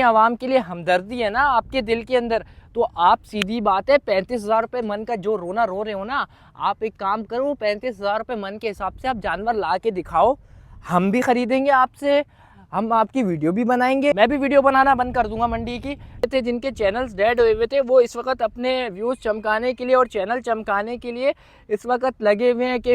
आवाम के लिए हमदर्दी है ना आपके दिल के अंदर, तो आप सीधी बात है 35,000 रुपये मन का जो रोना रो रहे हो ना, आप एक काम करो 35,000 रुपये मन के हिसाब से आप जानवर ला के दिखाओ, हम भी खरीदेंगे आपसे, हम आपकी वीडियो भी बनाएंगे। मैं भी वीडियो बनाना बंद कर दूंगा मंडी की। थे जिनके चैनल्स डेड हुए थे वो इस वक्त अपने व्यूज़ चमकाने के लिए और चैनल चमकाने के लिए इस वक्त लगे हुए हैं कि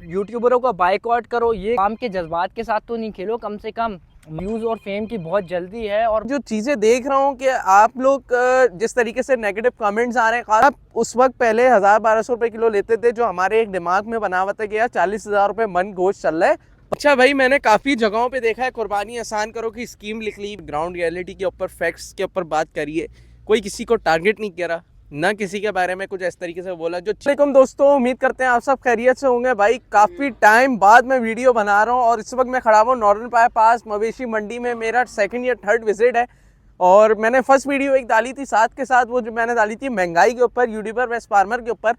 यूट्यूबरों को बाइकआउट करो। ये काम के जज्बात के साथ तो नहीं खेलो, कम से कम व्यूज़ और फेम की बहुत जल्दी है। और जो चीज़ें देख रहा हूँ कि आप लोग जिस तरीके से नेगेटिव कमेंट्स आ रहे हैं, आप उस वक्त पहले 1000-1200 रुपये किलो लेते थे, जो हमारे एक दिमाग में बना हुआ था कि यार 40,000 रुपये मन गोश्त चल रहा है। अच्छा भाई, मैंने काफ़ी जगहों पे देखा है कुर्बानी आसान करो की स्कीम लिख ली, ग्राउंड रियलिटी के ऊपर फैक्ट्स के ऊपर बात करिए, कोई किसी को टारगेट नहीं करा, ना किसी के बारे में कुछ इस तरीके से बोला। जो वालेकुम दोस्तों, उम्मीद करते हैं आप सब खैरियत से होंगे। भाई काफ़ी टाइम बाद मैं वीडियो बना रहा हूँ और इस वक्त मैं खड़ा हूँ नॉर्दर्न पास मवेशी मंडी में। मेरा सेकंड या थर्ड विजिट है और मैंने फर्स्ट वीडियो एक डाली थी, साथ के साथ वो जो मैंने डाली थी महंगाई के ऊपर, यूट्यूबर वेस्ट फार्मर के ऊपर।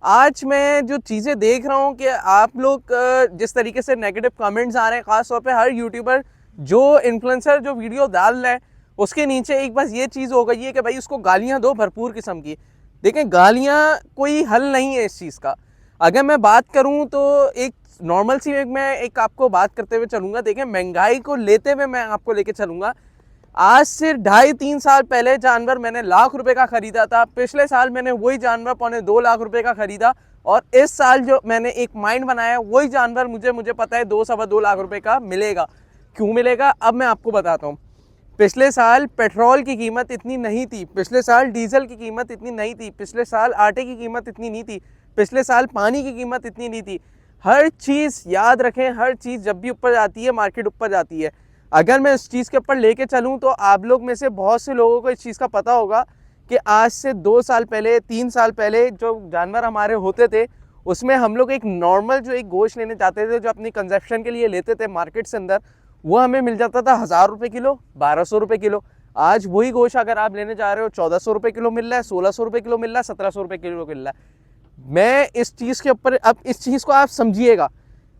आज मैं जो चीज़ें देख रहा हूँ कि आप लोग जिस तरीके से नेगेटिव कमेंट्स आ रहे हैं, ख़ासतौर पे हर यूट्यूबर जो इन्फ्लुएंसर जो वीडियो डाल रहा है उसके नीचे एक बस ये चीज़ हो गई है कि भाई उसको गालियाँ दो भरपूर किस्म की। देखें, गालियाँ कोई हल नहीं है इस चीज़ का। अगर मैं बात करूँ तो एक नॉर्मल सी मैं एक आपको बात करते हुए चलूँगा। देखें, महंगाई को लेते हुए मैं आपको लेके चलूँगा। आज से 2.5-3 साल पहले जानवर मैंने लाख रुपए का ख़रीदा था, पिछले साल मैंने वही जानवर 2.25 लाख रुपए का ख़रीदा, और इस साल जो मैंने एक माइंड बनाया वही जानवर मुझे पता है 2-2.25 लाख रुपए का मिलेगा। क्यों मिलेगा अब मैं आपको बताता हूँ। पिछले साल पेट्रोल की कीमत इतनी नहीं थी, पिछले साल डीजल की कीमत इतनी नहीं थी, पिछले साल आटे की कीमत इतनी नहीं थी, पिछले साल पानी की कीमत इतनी नहीं थी। हर चीज़ याद रखें, हर चीज़ जब भी ऊपर जाती है मार्केट ऊपर जाती है। अगर मैं इस चीज़ के ऊपर लेके चलूँ तो आप लोग में से बहुत से लोगों को इस चीज़ का पता होगा कि आज से 2 साल पहले 3 साल पहले जो जानवर हमारे होते थे उसमें हम लोग एक नॉर्मल जो एक गोश्त लेने जाते थे, जो अपनी कंजप्शन के लिए लेते थे मार्केट से अंदर, वो हमें मिल जाता था 1000 रुपये किलो, 1200 रुपये किलो। आज वही गोश्त अगर आप लेने जा रहे हो 1400 रुपये किलो मिल रहा है, 1600 रुपये किलो मिल रहा है, 1700 रुपये किलो मिल रहा है। मैं इस चीज़ के ऊपर, अब इस चीज़ को आप समझिएगा,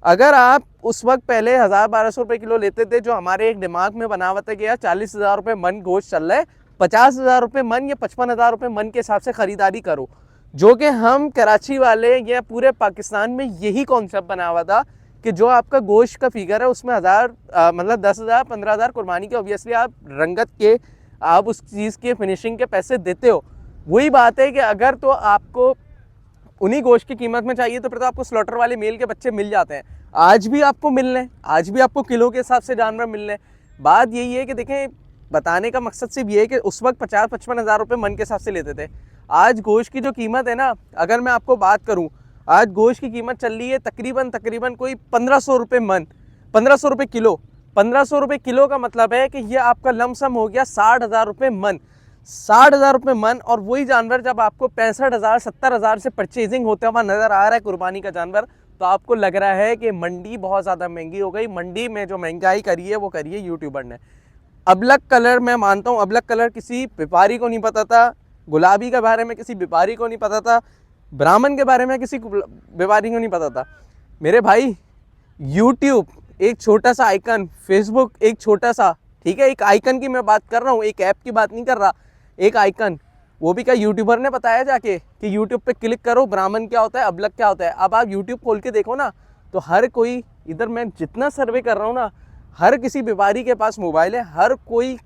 अगर आप उस वक्त पहले 1000-1200 रुपये किलो लेते थे, जो हमारे एक दिमाग में बना हुआ था कि यार 40,000 रुपये मन गोश्त चल रहा है, 50,000 रुपये मन या 55,000 रुपये मन के हिसाब से ख़रीदारी करो, जो कि हम कराची वाले या पूरे पाकिस्तान में यही कॉन्सेप्ट बना हुआ था कि जो आपका गोश्त का फिगर है उसमें मतलब 10,000 15,000 कुर्बानी के ऑब्वियसली आप रंगत के, आप उस चीज़ के फिनिशिंग के पैसे देते हो। वही बात है कि अगर तो आपको उन्हीं गोश्त की कीमत में चाहिए तो फिर तो आपको स्लॉटर वाले मेल के बच्चे मिल जाते हैं। आज भी आपको मिल रहे हैं, आज भी आपको किलो के हिसाब से जानवर मिल रहे हैं। बात यही है कि देखें, बताने का मकसद सिर्फ ये है कि उस वक्त 50-55 हज़ार रुपये मन के हिसाब से लेते थे। आज गोश्त की जो कीमत है ना, अगर मैं आपको बात करूँ, आज गोश्त की कीमत चल रही है तकरीबन कोई 1500 रुपये मन, 1500 रुपये किलो। 1500 रुपये किलो का मतलब है कि ये आपका लमसम हो गया 60,000 रुपये मन, 60,000 रुपये मन। और वही जानवर जब आपको 65,000 70,000 से परचेजिंग होता हुआ नज़र आ रहा है कुर्बानी का जानवर, तो आपको लग रहा है कि मंडी बहुत ज़्यादा महंगी हो गई। मंडी में जो महंगाई करी है वो करी है यूट्यूबर ने। अबलक कलर, मैं मानता हूँ अबलक कलर किसी व्यापारी को नहीं पता था, गुलाबी के बारे में किसी व्यापारी को नहीं पता था, ब्राह्मण के बारे में किसी व्यापारी को नहीं पता था। मेरे भाई, यूट्यूब एक छोटा सा आइकन, फेसबुक एक छोटा सा, ठीक है, एक आइकन की मैं बात कर रहा हूँ, एक ऐप की बात नहीं कर रहा, एक आइकन। वो भी क्या यूट्यूबर ने बताया जाके कि यूट्यूब पे क्लिक करो ब्राह्मण क्या होता है, अबलक क्या होता है। अब आप यूट्यूब खोल के देखो ना, तो हर कोई, इधर मैं जितना सर्वे कर रहा हूँ ना, हर किसी व्यापारी के पास मोबाइल है, हर कोई,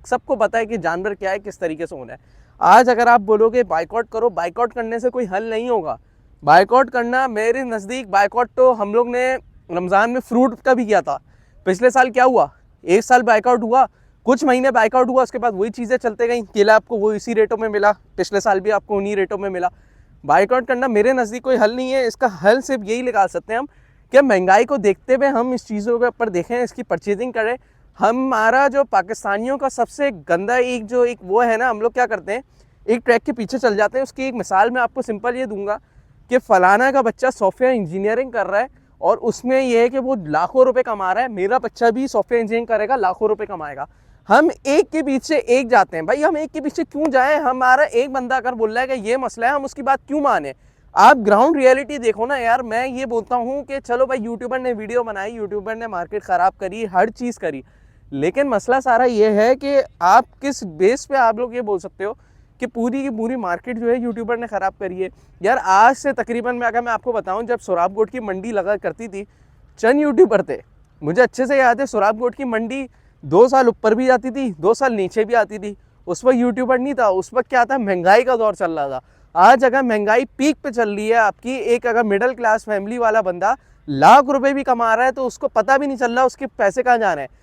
सबको पता है कि जानवर क्या है, किस तरीके से होना है। आज अगर आप बोलोगे बाइकआउट करो, बाइकआउट करने से कोई हल नहीं होगा। बाइकआउट करना, मेरे नज़दीक बाइकआउट तो हम लोग ने रमज़ान में फ्रूट का भी किया था। पिछले साल क्या हुआ, 1 साल बाइकआउट हुआ, कुछ महीने बाइकआउट हुआ, उसके बाद वही चीज़ें चलते गई। केला आपको वो इसी रेटों में मिला, पिछले साल भी आपको उन्हीं रेटों में मिला। बाइकआउट करना मेरे नज़दीक कोई हल नहीं है। इसका हल सिर्फ यही निकाल सकते हैं हम कि महंगाई को देखते हुए हम इस चीज़ों के ऊपर देखें, इसकी परचेजिंग करें। हमारा जो पाकिस्तानियों का सबसे गंदा एक वो है ना, हम लोग क्या करते हैं, एक ट्रैक के पीछे चल जाते हैं। उसकी एक मिसाल मैं आपको सिंपल ये दूंगा कि फ़लाना का बच्चा सॉफ्टवेयर इंजीनियरिंग कर रहा है और उसमें यह है कि वो लाखों रुपए कमा रहा है, मेरा बच्चा भी सॉफ्टवेयर इंजीनियरिंग करेगा, लाखों रुपए कमाएगा। हम एक के पीछे एक जाते हैं। भाई हम एक के पीछे क्यों जाएं? हमारा एक बंदा अगर बोल रहा है कि ये मसला है, हम उसकी बात क्यों माने? आप ग्राउंड रियलिटी देखो ना यार। मैं ये बोलता हूँ कि चलो भाई यूट्यूबर ने वीडियो बनाई, यूट्यूबर ने मार्केट ख़राब करी, हर चीज़ करी, लेकिन मसला सारा ये है कि आप किस बेस पे आप लोग ये बोल सकते हो कि पूरी की पूरी मार्केट जो है यूट्यूबर ने ख़राब करी है। यार आज से तकरीबन मैं अगर मैं आपको बताऊं, जब सोराब गोट की मंडी लगा करती थी, चंद यूट्यूबर थे, मुझे अच्छे से याद है, सोराब गोट की मंडी 2 साल ऊपर भी जाती थी, 2 साल नीचे भी आती थी। उस वक्त यूट्यूबर नहीं था, उस वक्त क्या था, महंगाई का दौर चल रहा था। आज अगर महंगाई पीक पे चल रही है आपकी, एक अगर मिडिल क्लास फैमिली वाला बंदा लाख रुपए भी कमा रहा है तो उसको पता भी नहीं चल रहा उसके पैसे कहाँ जा रहे हैं।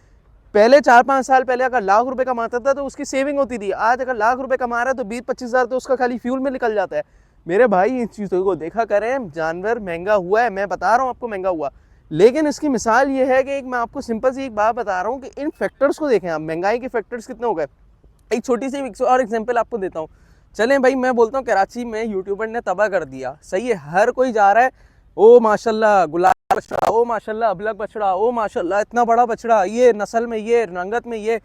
पहले 4-5 साल पहले अगर लाख रुपए कमाता था तो उसकी सेविंग होती थी। आज अगर लाख रुपए कमा रहा है तो 20-25 हज़ार तो उसका खाली फ्यूल में निकल जाता है। मेरे भाई इन चीज़ों को देखा करें, जानवर महंगा हुआ है, मैं बता रहा हूँ आपको महंगा हुआ, लेकिन इसकी मिसाल ये है कि एक मैं आपको सिंपल सी एक बात बता रहा हूँ कि इन फैक्टर्स को देखें आप, महंगाई के फैक्टर्स कितने हो गए। एक छोटी सी और एग्जांपल आपको देता हूँ। चलें भाई, मैं बोलता हूँ कराची में यूट्यूबर ने तबाह कर दिया, सही है, हर कोई जा रहा है, ओ माशाल्लाह गुलाब बछड़ा, ओ माशाल्लाह अबलग बछड़ा, ओ माशाल्लाह इतना बड़ा बछड़ा, ये नस्ल में, ये रंगत में, ये।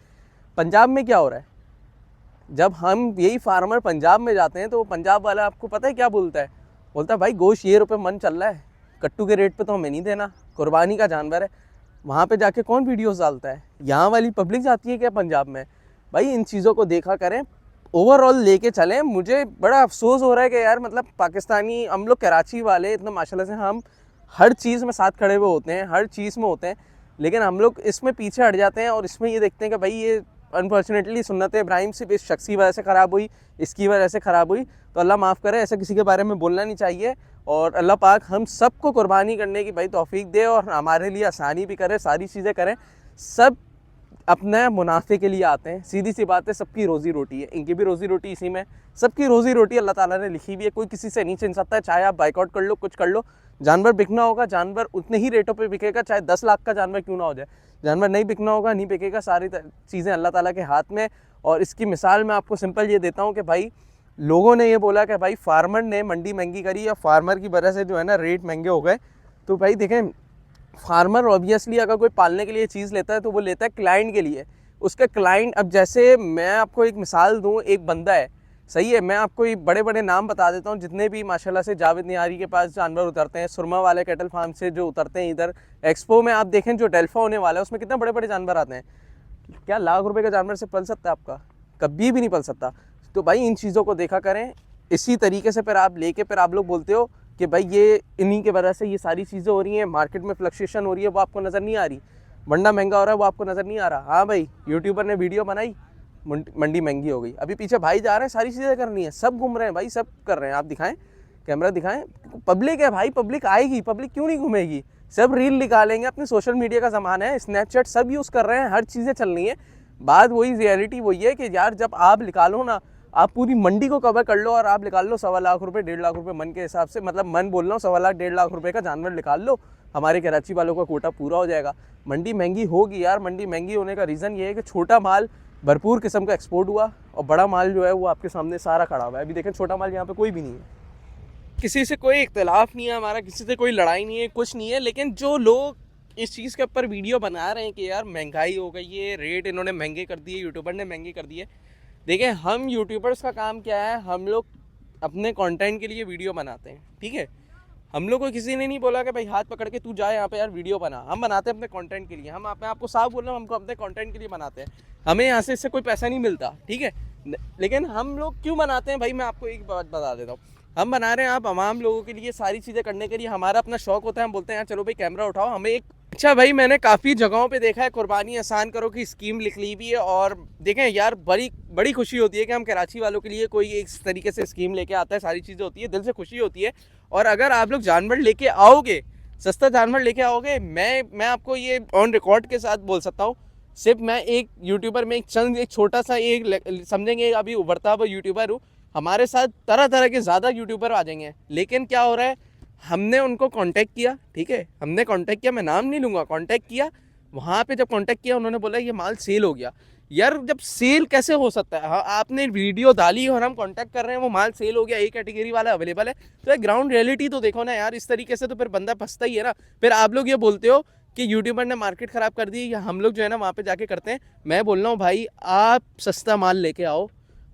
पंजाब में क्या हो रहा है? जब हम यही फार्मर पंजाब में जाते हैं तो पंजाब वाला आपको पता है क्या बोलता है? बोलता है भाई गोश्त ये रुपये मन चल रहा है, कट्टू के रेट पे तो हमें नहीं देना, कुर्बानी का जानवर है। वहाँ पे जाके कौन वीडियोस डालता है? यहाँ वाली पब्लिक जाती है क्या पंजाब में? भाई इन चीज़ों को देखा करें, ओवरऑल लेके चलें। मुझे बड़ा अफसोस हो रहा है कि यार मतलब पाकिस्तानी हम लोग कराची वाले इतना माशाल्लाह से हम हर चीज़ में साथ खड़े हुए होते हैं, हर चीज़ में होते हैं, लेकिन हम लोग इसमें पीछे हट जाते हैं और इसमें ये देखते हैं कि भाई ये अनफॉर्चुनेटली सुन्नत इब्राहिम सिर्फ इस शख्स की वजह से ख़राब हुई, इसकी वजह से ख़राब हुई, तो अल्लाह माफ़ करे, ऐसा किसी के बारे में बोलना नहीं चाहिए। और अल्लाह पाक हम सबको कुर्बानी करने की भाई तौफीक दे और हमारे लिए आसानी भी करे, सारी चीज़ें करें। सब अपने मुनाफे के लिए आते हैं, सीधी सी बात है, सबकी रोज़ी रोटी है, इनकी भी रोज़ी रोटी इसी में, सबकी रोज़ी रोटी अल्लाह ताला ने लिखी हुई है, कोई किसी से नहीं छीन सकता है। चाहे आप बाइकआउट कर लो, कुछ कर लो, जानवर बिकना होगा, जानवर उतने ही रेटों पे बिकेगा, चाहे 10 लाख का जानवर क्यों ना हो जाए, जानवर नहीं बिकना होगा, नहीं बिकेगा। सारी चीज़ें अल्लाह ताला के हाथ में। और इसकी मिसाल मैं आपको सिंपल ये देता हूँ कि भाई लोगों ने ये बोला कि भाई फार्मर ने मंडी महंगी करी या फार्मर की वजह से जो है ना रेट महंगे हो गए, तो भाई देखें, फार्मर ऑब्वियसली अगर कोई पालने के लिए चीज़ लेता है तो वो लेता है क्लाइंट के लिए, उसका क्लाइंट। अब जैसे मैं आपको एक मिसाल दूँ, एक बंदा है, सही है, मैं आपको ये बड़े बड़े नाम बता देता हूँ जितने भी माशाल्लाह से जावेद नियारी के पास जानवर उतरते हैं, सुरमा वाले कैटल फार्म से जो उतरते हैं इधर एक्सपो में, आप देखें जो डेल्फा होने वाला है उसमें कितने बड़े बड़े जानवर आते हैं। क्या लाख रुपए का जानवर से पल सकता है आपका? कभी भी नहीं पल सकता। तो भाई इन चीज़ों को देखा करें, इसी तरीके से फिर आप लेके फिर आप लोग बोलते हो कि भाई ये इन्हीं के वजह से ये सारी चीज़ें हो रही हैं, मार्केट में फ्लक्चुएशन हो रही है, वो आपको नज़र नहीं आ रही, मंडा महंगा हो रहा है वो आपको नज़र नहीं आ रहा। हाँ भाई, यूट्यूबर ने वीडियो बनाई, मंडी महंगी हो गई, अभी पीछे भाई जा रहे हैं, सारी चीज़ें करनी है, सब घूम रहे हैं भाई, सब कर रहे हैं, आप दिखाएं, कैमरा दिखाएं, पब्लिक है भाई, पब्लिक आएगी, पब्लिक क्यों नहीं घूमेगी, सब रील निकालेंगे, अपने सोशल मीडिया का ज़माना है, स्नैपचैट सब यूज़ कर रहे हैं, हर चीज़ें चल रही हैं। बात वही, रियलिटी वही है कि यार जब आप निकालो ना, आप पूरी मंडी को कवर कर लो और आप निकाल लो 1.25 लाख रुपए, 1.5 लाख रुपए मन के हिसाब से, मतलब मन बोल रहा हूँ, 1.25 लाख 1.5 लाख रुपए का जानवर निकाल लो, हमारे कराची वालों का कोटा पूरा हो जाएगा। मंडी महंगी होगी यार, मंडी महंगी होने का रीज़न ये है कि छोटा माल भरपूर किस्म का एक्सपोर्ट हुआ और बड़ा माल जो है वो आपके सामने सारा खड़ा हुआ है। अभी देखें छोटा माल यहाँ पे कोई भी नहीं है, किसी से कोई इख्तलाफ नहीं है हमारा, किसी से कोई लड़ाई नहीं है, कुछ नहीं है, लेकिन जो लोग इस चीज़ के ऊपर वीडियो बना रहे हैं कि यार महंगाई हो गई है, रेट इन्होंने महंगे कर दिए, यूट्यूबर ने महंगे कर दिए। देखिए हम यूट्यूबर्स का काम क्या है, हम लोग अपने कंटेंट के लिए वीडियो बनाते हैं, ठीक है, हम लोग को किसी ने नहीं बोला कि भाई हाथ पकड़ के तू जा यहाँ पे यार वीडियो बना, हम बनाते हैं अपने कंटेंट के लिए, हम मैं आपको साफ बोल रहा हूँ, हमको अपने कंटेंट के लिए बनाते हैं, हमें यहाँ से इससे कोई पैसा नहीं मिलता, ठीक है, लेकिन हम लोग क्यों बनाते हैं भाई, मैं आपको एक बात बता देता हूँ, हम बना रहे हैं आप आवाम लोगों के लिए, सारी चीज़ें करने के लिए, हमारा अपना शौक होता है, हम बोलते हैं यार चलो भाई कैमरा उठाओ, हमें एक अच्छा भाई मैंने काफ़ी जगहों पे देखा है कुर्बानी आसान करो की स्कीम लिख ली भी है, और देखें यार बड़ी खुशी होती है कि हम कराची वालों के लिए कोई इस तरीके से स्कीम लेके आता है, सारी चीज़ें होती है, दिल से खुशी होती है। और अगर आप लोग जानवर लेके आओगे, सस्ता जानवर लेके आओगे, मैं आपको ये ऑन रिकॉर्ड के साथ बोल सकता हूँ, सिर्फ मैं एक यूट्यूबर में एक छोटा सा एक समझेंगे अभी उभरता हुआ यूट्यूबर हूँ, हमारे साथ तरह तरह के ज़्यादा यूट्यूबर आ जाएंगे, लेकिन क्या हो रहा है, हमने उनको कांटेक्ट किया, ठीक है, हमने कांटेक्ट किया, मैं नाम नहीं लूँगा, कांटेक्ट किया, वहाँ पे जब कांटेक्ट किया उन्होंने बोला ये माल सेल हो गया। यार जब सेल कैसे हो सकता है, हाँ आपने वीडियो डाली और हम कांटेक्ट कर रहे हैं, वो माल सेल हो गया, एक कैटेगरी वाला अवेलेबल है, तो ग्राउंड रियलिटी तो देखो ना यार, इस तरीके से तो फिर बंदा फंसता ही है ना। फिर आप लोग ये बोलते हो कि यूट्यूबर ने मार्केट ख़राब कर दी, या हम लोग जो है ना वहाँ पे जाके करते हैं। मैं बोल रहा हूँ भाई आप सस्ता माल लेके आओ,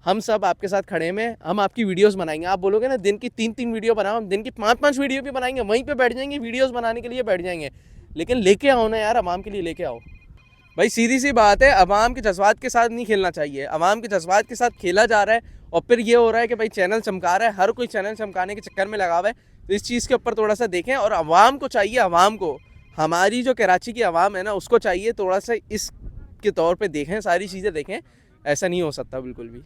हम सब आपके साथ खड़े में, हम आपकी वीडियोस बनाएंगे। आप बोलोगे ना दिन की 3-3 वीडियो बनाओ, हम दिन की 5-5 वीडियो भी बनाएंगे, वहीं पे बैठ जाएंगे, वीडियोस बनाने के लिए बैठ जाएंगे, लेकिन लेके आओ ना यार, आवाम के लिए लेके आओ। भाई सीधी सी बात है, अवाम के जज्बात के साथ नहीं खेलना चाहिए। अवाम के जज्बात के साथ खेला जा रहा है और फिर ये हो रहा है कि भाई चैनल चमका रहा है, हर कोई चैनल चमकाने के चक्कर में लगा हुआ है। तो इस चीज़ के ऊपर थोड़ा सा देखें, और अवाम को चाहिए, अवाम को, हमारी जो कराची की अवाम है ना, उसको चाहिए थोड़ा सा इसके तौर पे देखें, सारी चीज़ें देखें। ऐसा नहीं हो सकता बिल्कुल भी।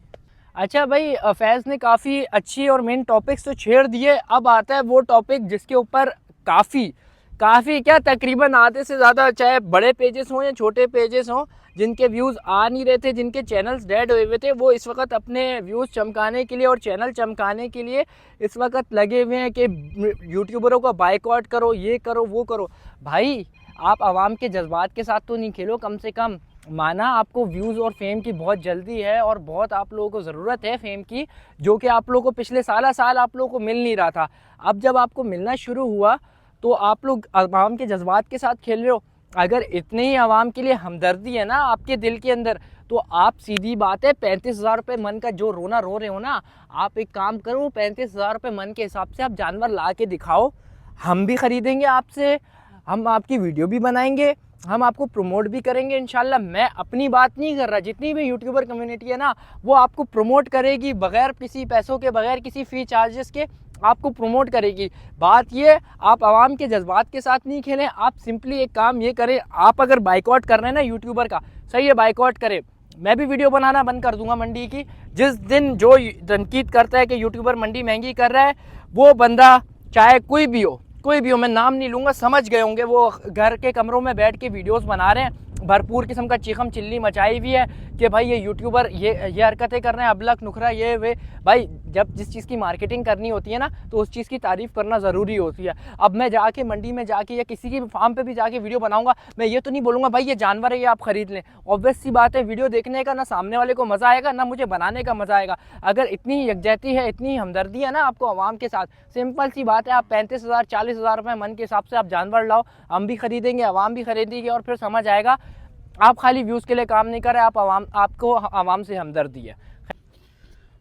अच्छा भाई, फैज़ ने काफ़ी अच्छी और मेन टॉपिक्स तो छेड़ दिए। अब आता है वो टॉपिक जिसके ऊपर काफ़ी क्या, तकरीबन आधे से ज़्यादा, चाहे बड़े पेजेस हों या छोटे पेजेस हों, जिनके व्यूज़ आ नहीं रहे थे, जिनके चैनल्स डेड हुए हुए थे, वो इस वक्त अपने व्यूज़ चमकाने के लिए और चैनल चमकाने के लिए इस वक्त लगे हुए हैं कि यूट्यूबरों को बाइकआउट करो, ये करो, वो करो। भाई आप आवाम के जज्बात के साथ तो नहीं खेलो। कम से कम माना आपको व्यूज़ और फेम की बहुत जल्दी है और बहुत आप लोगों को ज़रूरत है फेम की, जो कि आप लोगों को पिछले साल आप लोगों को मिल नहीं रहा था। अब जब आपको मिलना शुरू हुआ तो आप लोग आवाम के जज्बात के साथ खेल रहे हो। अगर इतने ही आवाम के लिए हमदर्दी है ना आपके दिल के अंदर, तो आप सीधी बात है 35,000 रुपये मन का जो रोना रो रहे हो ना, आप एक काम करो, 35,000 रुपये मन के हिसाब से आप जानवर ला के दिखाओ। हम भी ख़रीदेंगे आपसे, हम आपकी वीडियो भी बनाएंगे, हम आपको प्रमोट भी करेंगे इंशाल्लाह। मैं अपनी बात नहीं कर रहा, जितनी भी यूट्यूबर कम्युनिटी है ना, वो आपको प्रमोट करेगी बग़ैर किसी पैसों के, बग़ैर किसी फ़ी चार्जेस के आपको प्रमोट करेगी। बात ये, आप आवाम के जज्बात के साथ नहीं खेलें। आप सिंपली एक काम ये करें, आप अगर बाइकआउट कर रहे हैं ना यूट्यूबर का, सही है, बाइकआउट करें। मैं भी वीडियो बनाना बंद कर दूंगा मंडी की। जिस दिन जो तनकीद करता है कि यूट्यूबर मंडी महंगी कर रहा है, वो बंदा चाहे कोई भी हो, मैं नाम नहीं लूँगा, समझ गए होंगे, वो घर के कमरों में बैठ के वीडियोस बना रहे हैं, भरपूर किस्म का चीखम चिल्ली मचाई हुई है कि भाई ये यूट्यूबर ये हरकतें कर रहे हैं, अबलक नुखरा ये वे। भाई जब जिस चीज़ की मार्केटिंग करनी होती है ना, तो उस चीज़ की तारीफ़ करना ज़रूरी होती है। अब मैं जाके मंडी में जाके या किसी की फार्म पे भी जाके वीडियो बनाऊंगा, मैं ये तो नहीं बोलूँगा भाई ये जानवर है, ये आप ख़रीद लें। ऑब्वियस सी बात है, वीडियो देखने का ना सामने वाले को मज़ा आएगा, ना मुझे बनाने का मज़ा आएगा। अगर इतनी यकजहती है, इतनी हमदर्दी है ना आपको आवाम के साथ, सिंपल सी बात है, आप 35,000 40,000 रुपये मन के हिसाब से आप जानवर लाओ, हम भी ख़रीदेंगे, आवाम भी ख़रीदेगी, और फिर समझ आएगा आप खाली व्यूज़ के लिए काम नहीं कर रहे, आपको आवाम से हमदर्दी है।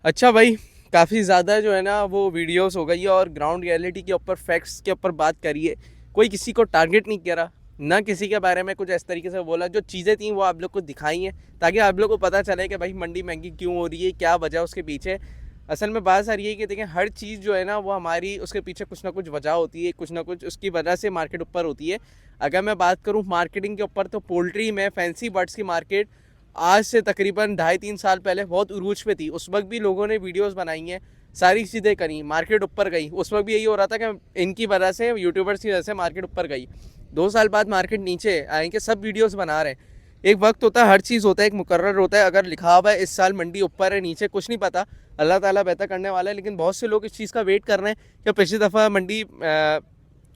अच्छा भाई, काफ़ी ज़्यादा जो है ना वो वीडियोस हो गई है और ग्राउंड रियलिटी के ऊपर, फैक्ट्स के ऊपर बात करिए। कोई किसी को टारगेट नहीं करा, ना किसी के बारे में कुछ इस तरीके से बोला। जो चीज़ें थी वो आप लोग को दिखाई हैं, ताकि आप लोग को पता चले कि भाई मंडी महंगी क्यों हो रही है, क्या वजह उसके पीछे। असल में बात सारी है कि देखें, हर चीज़ जो है ना वो हमारी, उसके पीछे कुछ ना कुछ वजह होती है, कुछ ना कुछ उसकी वजह से मार्केट ऊपर होती है। अगर मैं बात करूँ मार्केटिंग के ऊपर, तो पोल्ट्री में फैंसी बर्ड्स की मार्केट आज से तकरीबन 2.5-3 साल पहले बहुत उरूज पे थी। उस वक्त भी लोगों ने वीडियोस बनाई हैं, सारी चीज़ें करी, मार्केट ऊपर गई। उस वक्त भी यही हो रहा था कि इनकी वजह से, यूट्यूबर्स की वजह से मार्केट ऊपर गई। 2 साल बाद मार्केट नीचे आए कि सब वीडियोस बना रहे हैं। एक वक्त होता है, हर चीज़ होता है, एक मुकर्रर होता है। अगर लिखा हुआ है इस साल मंडी ऊपर है, नीचे, कुछ नहीं पता, अल्लाह ताला बेहतर करने वाला है। लेकिन बहुत से लोग इस चीज़ का वेट कर रहे हैं कि पिछली दफ़ा मंडी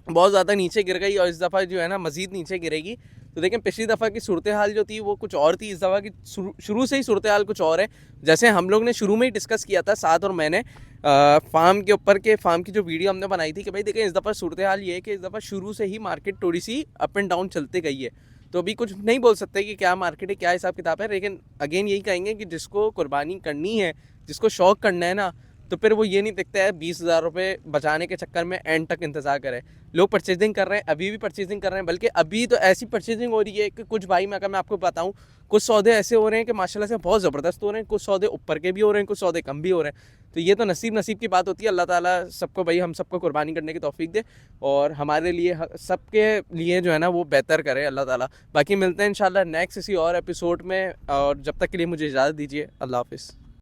बहुत ज़्यादा नीचे गिर गई और इस दफ़ा जो है ना मज़ीद नीचे गिरेगी। तो देखें, पिछली दफ़ा की सूरत हाल जो थी वो कुछ और थी, इस दफ़ा की शुरू से ही सूरत हाल कुछ और है। जैसे हम लोग ने शुरू में ही डिस्कस किया था, साथ और मैंने फार्म के ऊपर के फार्म की जो वीडियो हमने बनाई थी कि भाई देखें, इस दफ़ा सूरत हाल ये है कि इस दफ़ा शुरू से ही मार्केट थोड़ी सी अप एंड डाउन चलते गई है। तो अभी कुछ नहीं बोल सकते कि क्या मार्केट है, क्या हिसाब किताब है। लेकिन अगेन यही कहेंगे कि जिसको कुर्बानी करनी है, जिसको शौक़ करना है ना, तो फिर वो ये नहीं दिखता है 20,000 रुपये बचाने के चक्कर में एंड तक इंतज़ार करें। लोग परचेजिंग कर रहे हैं, अभी भी परचेजिंग कर रहे हैं, बल्कि अभी तो ऐसी परचेजिंग हो रही है कि कुछ भाई, मैं अगर मैं आपको बताऊं, कुछ सौदे ऐसे हो रहे हैं कि माशाल्लाह से बहुत ज़बरदस्त हो रहे हैं, कुछ सौदे ऊपर के भी हो रहे हैं, कुछ सौदे कम भी हो रहे हैं। तो ये तो नसीब की बात होती है। अल्लाह ताला सबको भाई, हम सबको कुर्बानी करने की तौफीक दे और हमारे लिए, सबके लिए जो है ना वो बेहतर करे अल्लाह ताला। बाकी मिलते हैं इंशाल्लाह नेक्स्ट किसी और एपिसोड में, और जब तक के लिए मुझे इजाज़त दीजिए। अल्लाह हाफिज़।